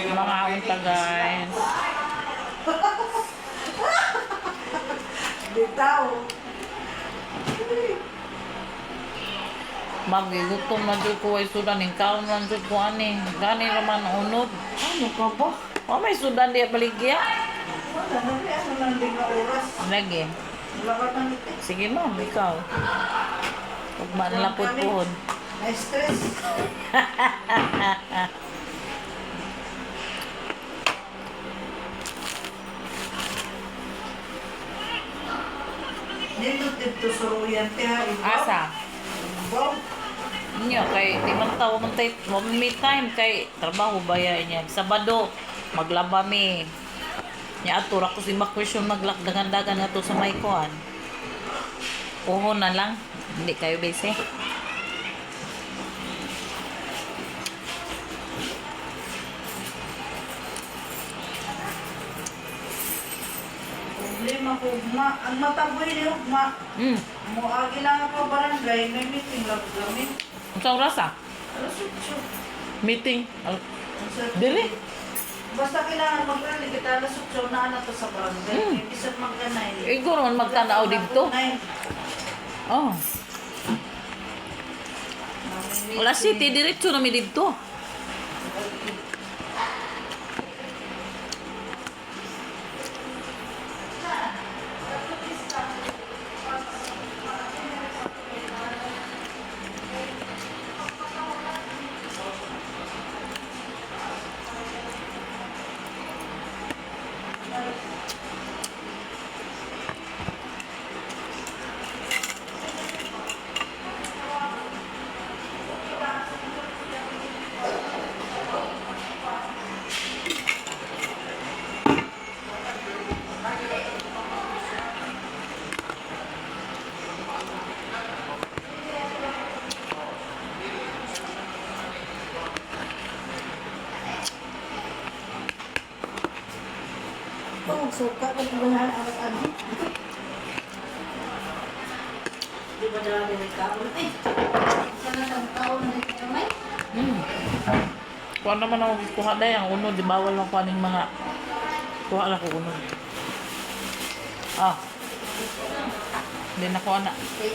Mga unta guys. Bitaw. Magigutom na dyan ko ay sudan. Ikaw na dyan ko ani. Gani naman unod. Ano ka ba? O may sudan di baligya. Wala na rin. Ano lang din na oras? Lagi. Wala ka nang iti. Sige ma'am, ikaw. Huwag manlapot-pohon. Na-stress. Dito suruyan tiha. Asa? Ibaw. Inyo, kay di man tao man tayo, may time kay trabaho ba yan niya. Sabado, maglaba mi. Nya atura ko si Macquestion maglakdagan-dagan nga to sa may kuhan. Puho na lang. Hindi kayo busy. Problema ko, ang mataboy ni Ugma. Muagi lang ako barangay, may meeting lang kami. Ang sa oras ah? Alas 8. Meeting. Sa- Dili? Basta kailangan mag-rally kita alas 8 na na to sa barangay. Isang magkanay. Ikaw naman magtanaw dito. Oh. Wala city, diretso na mi dito. Oh, suka ka tumahan anak anak. Di ba dami ng kaon? Eh, sana ng kaon na rin kamay? Kuha naman ako kuha na yan. Unod, di bawal lang kuha ng mga kuha lang ko unod. Ah. Hindi na kuha na. Eh,